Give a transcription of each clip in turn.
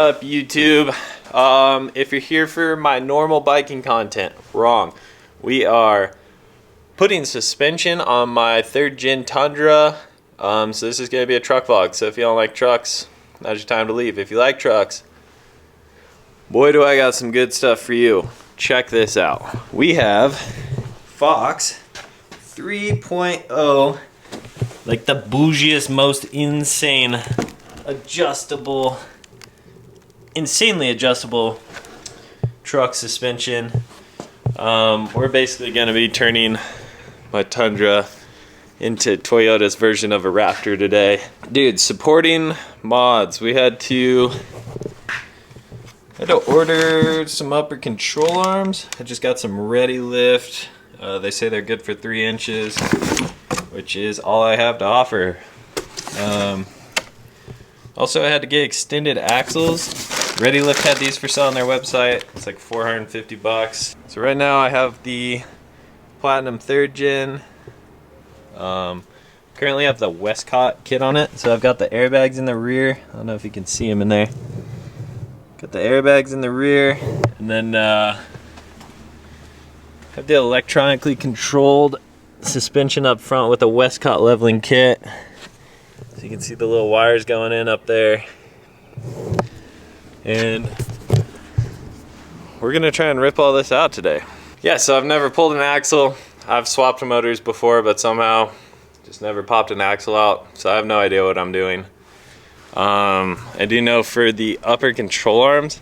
Up YouTube, if you're here for my normal biking content, wrong. We are putting suspension on my 3rd gen Tundra. So this is going to be a truck vlog. So if you don't like trucks, now's your time to leave. If you like trucks, boy do I got some good stuff for you. Check this out. We have Fox 3.0, like the bougiest, most insane adjustable, insanely adjustable truck suspension. We're basically going to be turning my Tundra into Toyota's version of a Raptor today. Dude, supporting mods. We had to order some upper control arms. I just got some Readylift. They say they're good for 3 inches, which is all I have to offer. Also, I had to get extended axles. Readylift had these for sale on their website. It's like 450 bucks. So right now I have the Platinum 3rd gen. Currently I have the Westcott kit on it. So I've got the airbags in the rear. I don't know if you can see them in there. Got the airbags in the rear. And then have the electronically controlled suspension up front with a Westcott leveling kit. So you can see the little wires going in up there. And we're gonna try and rip all this out today. Yeah, so I've never pulled an axle. I've swapped motors before, but somehow just never popped an axle out. So I have no idea what I'm doing. I do know for the upper control arms,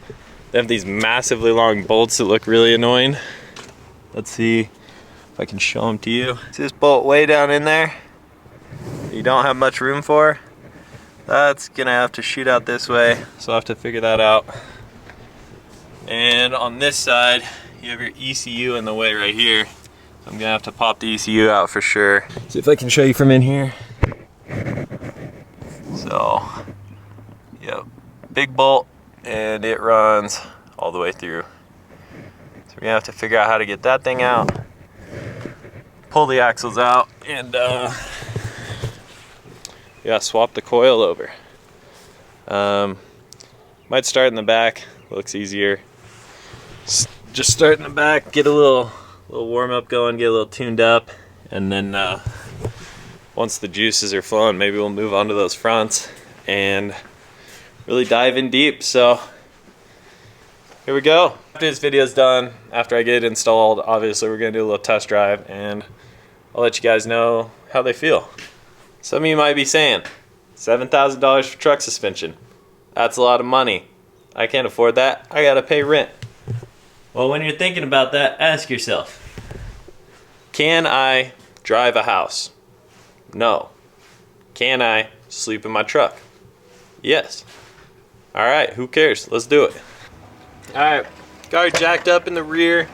they have these massively long bolts that look really annoying. Let's see if I can show them to you. See this bolt way down in there? You don't have much room for. That's gonna have to shoot out this way, so I'll have to figure that out. And on this side, you have your ECU in the way right here. So I'm gonna have to pop the ECU out for sure. See if I can show you from in here. So, yep, big bolt, and it runs all the way through. So we're gonna have to figure out how to get that thing out, pull the axles out, and yeah, swap the coil over. Might start in the back, looks easier. Just start in the back, get a little warm up going, get a little tuned up, and then once the juices are flowing, maybe we'll move on to those fronts and really dive in deep. So here we go. After this video's done, after I get it installed, obviously we're gonna do a little test drive, and I'll let you guys know how they feel. Some of you might be saying, $7,000 for truck suspension. That's a lot of money. I can't afford that. I gotta pay rent. Well, when you're thinking about that, ask yourself, can I drive a house? No. Can I sleep in my truck? Yes. All right, who cares? Let's do it. All right, got it jacked up in the rear.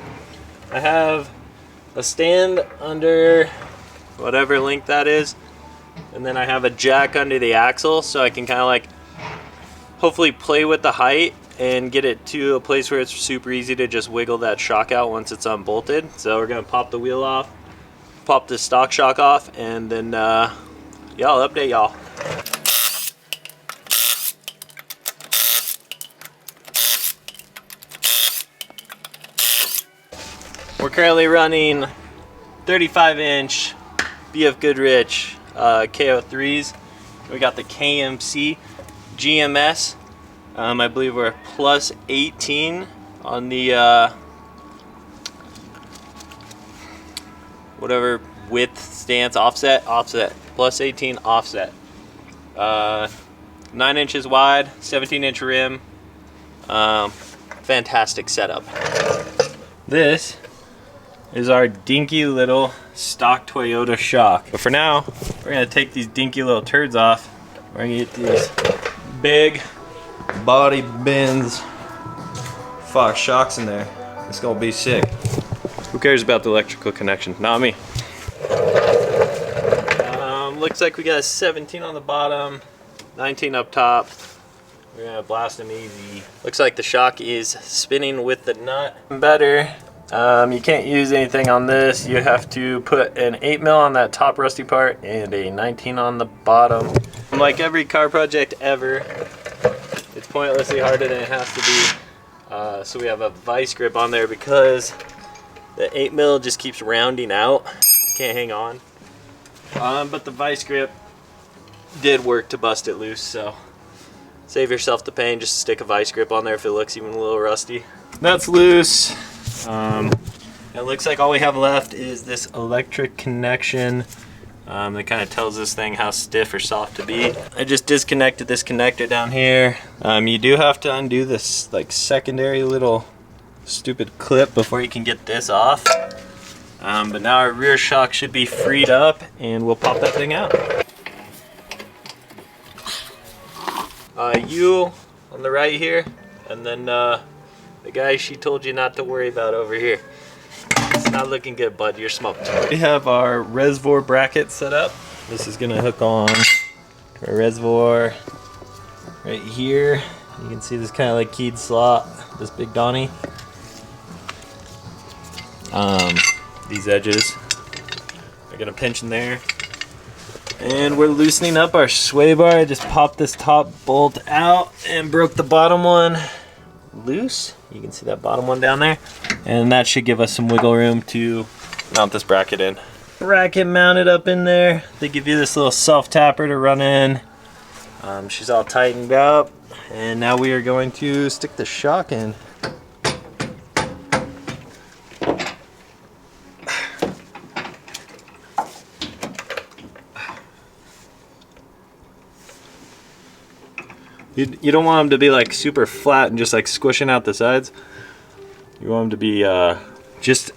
I have a stand under whatever length that is. And then I have a jack under the axle, so I can kind of like hopefully play with the height and get it to a place where it's super easy to just wiggle that shock out once it's unbolted. So we're gonna pop the wheel off, pop the stock shock off, and then yeah, I'll update y'all. We're currently running 35-inch BFGoodrich Ko3s. We got the KMC GMS. I believe we're plus 18 on the whatever width stance offset plus 18 offset. 9 inches wide, 17-inch rim. Fantastic setup. This is our dinky little stock Toyota shock. But for now, we're gonna take these dinky little turds off. We're gonna get these big body bends Fox shocks in there. It's gonna be sick. Who cares about the electrical connection? Not me. Looks like we got a 17 on the bottom, 19 up top. We're gonna blast them easy. Looks like the shock is spinning with the nut. Better. You can't use anything on this. You have to put an 8mm on that top rusty part and a 19 on the bottom. Like every car project ever, it's pointlessly harder than it has to be. So we have a vice grip on there because the 8mm just keeps rounding out. Can't hang on. But the vice grip did work to bust it loose, so save yourself the pain. Just stick a vice grip on there if it looks even a little rusty. That's loose. It looks like all we have left is this electric connection that kind of tells this thing how stiff or soft to be. I just disconnected this connector down here. You do have to undo this like secondary little stupid clip before you can get this off. But now our rear shock should be freed up and we'll pop that thing out. You on the right here, and then the guy she told you not to worry about over here. It's not looking good, bud. You're smoked. We have our reservoir bracket set up. This is gonna hook on to our reservoir right here. You can see this kind of like keyed slot, this big Donnie. These edges are gonna pinch in there. And we're loosening up our sway bar. I just popped this top bolt out and broke the bottom one loose. You can see that bottom one down there. And that should give us some wiggle room to mount this bracket in. Bracket mounted up in there. They give you this little self-tapper to run in. She's all tightened up. And now we are going to stick the shock in. You don't want them to be like super flat and just like squishing out the sides. You want them to be just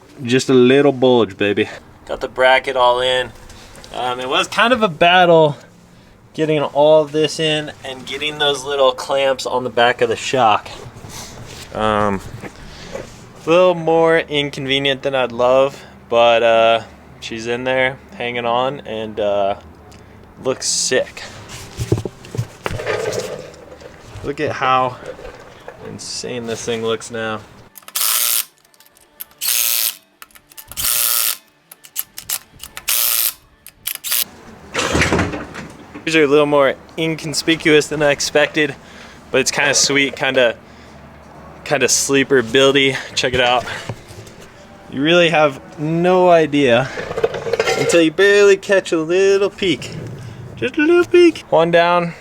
a little bulge, baby. Got the bracket all in. It was kind of a battle getting all of this in and getting those little clamps on the back of the shock. A little more inconvenient than I'd love, but she's in there hanging on and looks sick. Look at how insane this thing looks now. These are a little more inconspicuous than I expected, but it's kind of sweet, kind of sleeper buildy. Check it out. You really have no idea until you barely catch a little peek. Just a little peek. 1 down,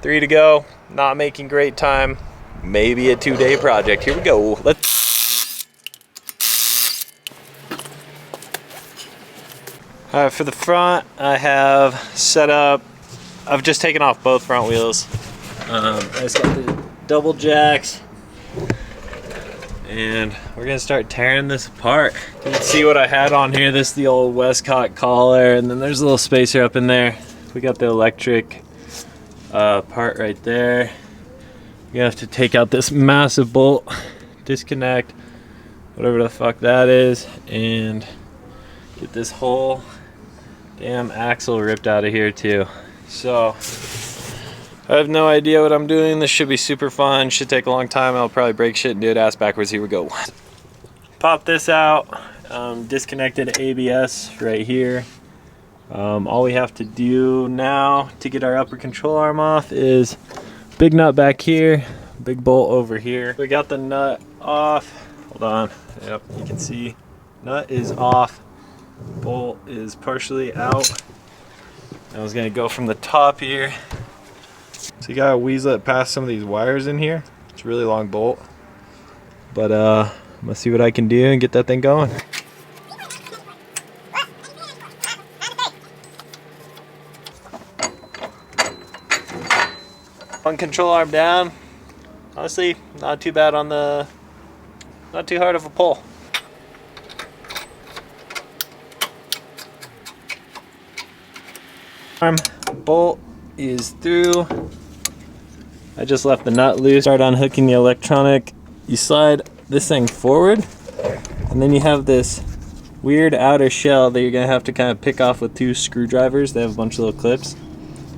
3 to go. Not making great time. Maybe a 2-day project. Here we go. Alright, for the front, I have set up. I've just taken off both front wheels. I just got the double jacks, and we're gonna start tearing this apart. You can see what I had on here. This is the old Westcott collar, and then there's a little spacer up in there. We got the electric part right there. You have to take out this massive bolt, disconnect whatever the fuck that is, and get this whole damn axle ripped out of here too. So I have no idea what I'm doing. This should be super fun. Should take a long time. I'll probably break shit and do it ass backwards. Here we go. Pop this out. Disconnected ABS right here. All we have to do now to get our upper control arm off is big nut back here, big bolt over here. We got the nut off. Hold on. Yep, you can see nut is off. Bolt is partially out. I was gonna go from the top here. So you gotta weasel it past some of these wires in here. It's a really long bolt. But I'm gonna see what I can do and get that thing going. One control arm down. Honestly, not too bad on the, not too hard of a pull. Arm bolt is through. I just left the nut loose. Start unhooking the electronic. You slide this thing forward, and then you have this weird outer shell that you're gonna have to kind of pick off with 2 screwdrivers. They have a bunch of little clips.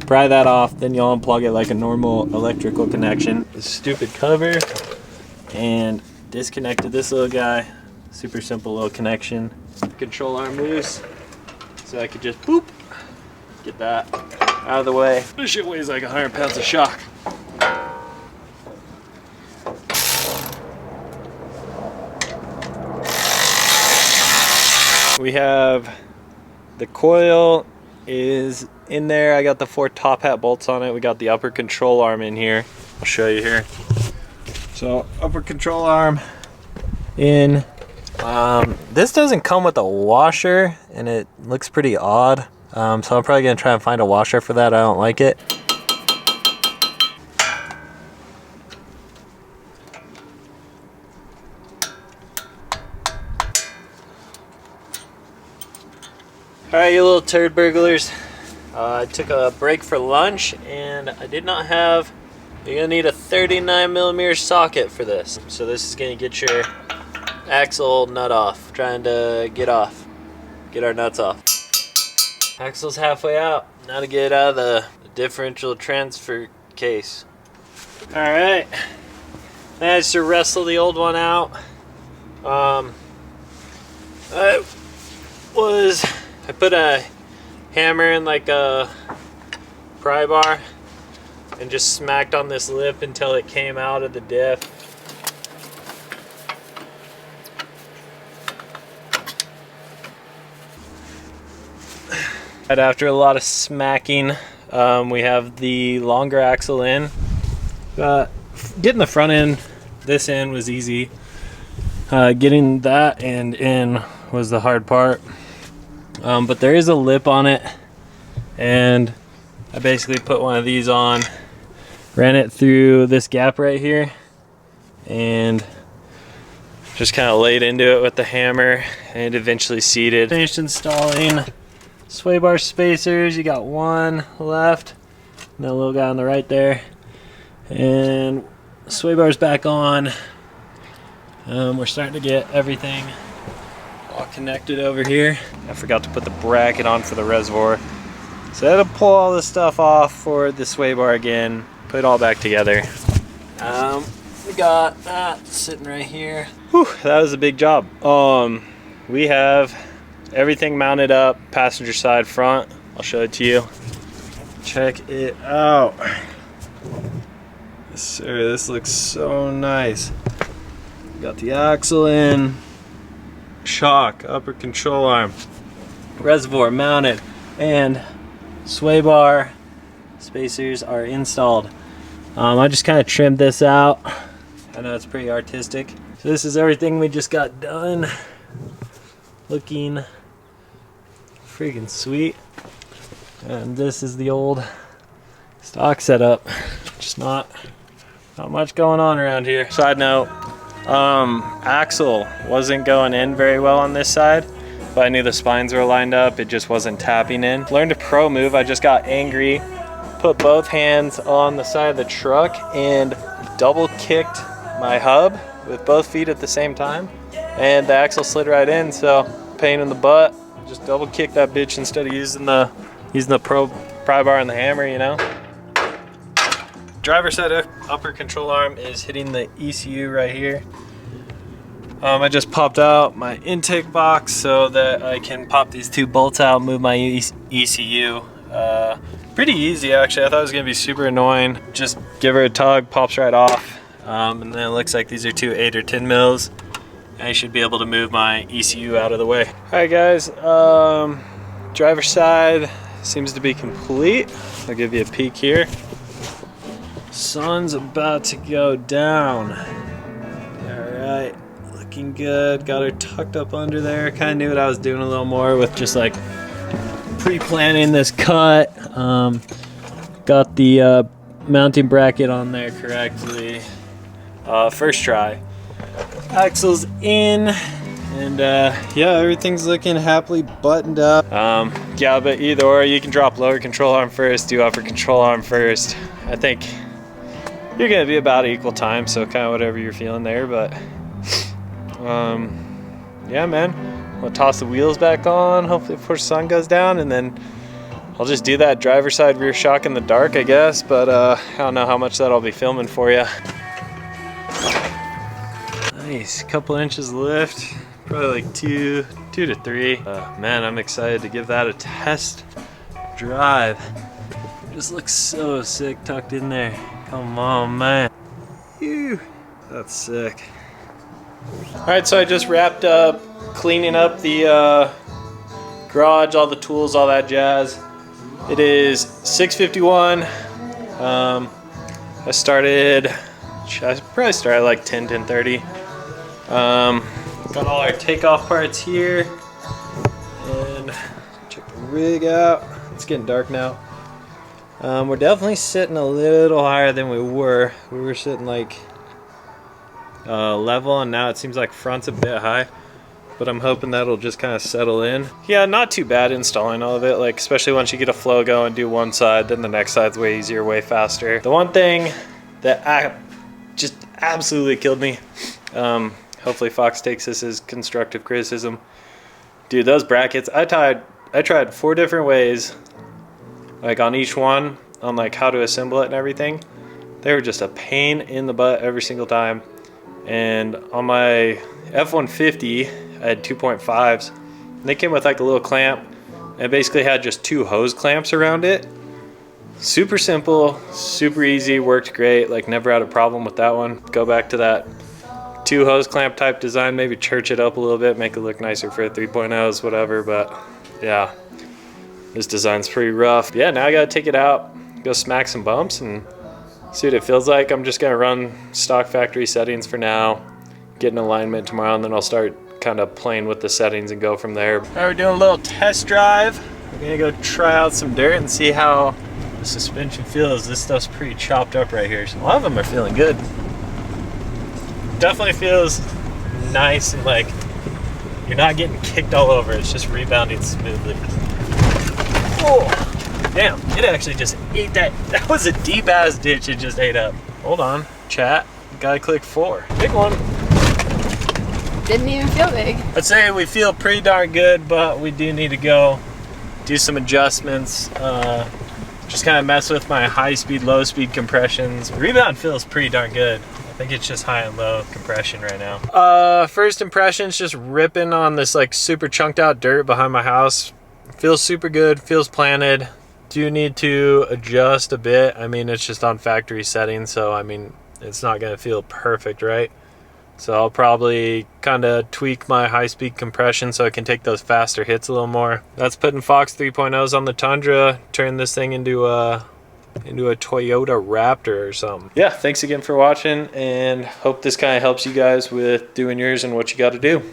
Pry that off, then you'll unplug it like a normal electrical connection. The stupid cover, and disconnected this little guy. Super simple little connection. Control arm loose, so I could just boop, get that out of the way. This shit weighs like 100 pounds of shock. We have the coil is in there. I got the 4 top hat bolts on it. We got the upper control arm in here. I'll show you here. So upper control arm in. This doesn't come with a washer and it looks pretty odd. So I'm probably gonna try and find a washer for that. I don't like it. Alright, you little turd burglars. I took a break for lunch and I did not have, you're gonna need a 39mm socket for this. So this is gonna get your axle nut off, trying to get our nuts off. Axle's halfway out. Now to get it out of the differential transfer case. Alright, managed to wrestle the old one out. I put a hammer in like a pry bar and just smacked on this lip until it came out of the diff. And after a lot of smacking, we have the longer axle in. Getting the front end, this end was easy. Getting that end in was the hard part. But there is a lip on it, and I basically put one of these on, ran it through this gap right here, and just kind of laid into it with the hammer and eventually seated. Finished installing sway bar spacers. You got one left, and that little guy on the right there, and sway bar's back on. We're starting to get everything all connected over here. I forgot to put the bracket on for the reservoir, so I had to pull all this stuff off for the sway bar again, put it all back together. We got that sitting right here. Whew, that was a big job. We have everything mounted up, passenger side, front. I'll show it to you. Check it out. Yes, sir, this looks so nice. Got the axle in, shock, upper control arm, reservoir mounted, and sway bar spacers are installed. I just kind of trimmed this out. I know it's pretty artistic. So this is everything we just got done. Looking freaking sweet. And this is the old stock setup. Just not much going on around here. Side note, axle wasn't going in very well on this side, but I knew the spines were lined up. It just wasn't tapping in. Learned a pro move. I just got angry, put both hands on the side of the truck and double kicked my hub with both feet at the same time, and the axle slid right in. So pain in the butt. Just double kick that bitch instead of using the pro pry bar and the hammer, you know. Driver side upper control arm is hitting the ECU right here. I just popped out my intake box so that I can pop these 2 bolts out, move my ECU. Pretty easy actually. I thought it was gonna be super annoying. Just give her a tug, pops right off. And then it looks like these are 2 8 or 10 mils. I should be able to move my ECU out of the way. All right guys, driver side seems to be complete. I'll give you a peek here. Sun's about to go down. All right, looking good. Got her tucked up under there. Kind of knew what I was doing a little more with just like pre-planning this cut. Got the mounting bracket on there correctly. First try. Axle's in, and yeah, everything's looking happily buttoned up. Yeah, but either or, you can drop lower control arm first, do upper control arm first. I think you're gonna be about equal time, so kind of whatever you're feeling there. But yeah, man, we'll toss the wheels back on, hopefully before the sun goes down, and then I'll just do that driver side rear shock in the dark, I guess. But I don't know how much that I'll be filming for you. Nice, couple inches lift, probably like two to 3. Man, I'm excited to give that a test drive. Just looks so sick tucked in there. Come on, man. Ew, that's sick. Alright, so I just wrapped up cleaning up the garage, all the tools, all that jazz. It is 6:51. I probably started like 10:30. Got all our takeoff parts here. And check the rig out. It's getting dark now. We're definitely sitting a little higher than we were. We were sitting like level, and now it seems like front's a bit high, but I'm hoping that'll just kind of settle in. Yeah, not too bad installing all of it, like especially once you get a flow going, do one side, then the next side's way easier, way faster. The one thing that just absolutely killed me, hopefully Fox takes this as constructive criticism. Dude, those brackets, I tried 4 different ways, like on each one, on like how to assemble it and everything. They were just a pain in the butt every single time. And on my F-150, I had 2.5s. And they came with like a little clamp, and it basically had just 2 hose clamps around it. Super simple, super easy, worked great, like never had a problem with that one. Go back to that 2 hose clamp type design, maybe church it up a little bit, make it look nicer for 3.0s, whatever, but yeah, this design's pretty rough. Yeah, now I gotta take it out, go smack some bumps and see what it feels like. I'm just gonna run stock factory settings for now, get an alignment tomorrow, and then I'll start kind of playing with the settings and go from there. All right, we're doing a little test drive. We're gonna go try out some dirt and see how the suspension feels. This stuff's pretty chopped up right here. So a lot of them are feeling good. Definitely feels nice and like you're not getting kicked all over. It's just rebounding smoothly. Oh, damn, it actually just ate that. That was a deep ass ditch it just ate up. Hold on, chat. Gotta click 4. Big one. Didn't even feel big. I'd say we feel pretty darn good, but we do need to go do some adjustments. Just kind of mess with my high speed, low speed compressions. Rebound feels pretty darn good. I think it's just high and low compression right now. First impressions, just ripping on this like super chunked out dirt behind my house. Feels super good, feels planted. Do need to adjust a bit. I mean, it's just on factory settings, so I mean, it's not gonna feel perfect, right? So I'll probably kind of tweak my high-speed compression so I can take those faster hits a little more. That's putting Fox 3.0s on the Tundra, turn this thing into a Toyota Raptor or something. Yeah, thanks again for watching, and hope this kind of helps you guys with doing yours and what you got to do.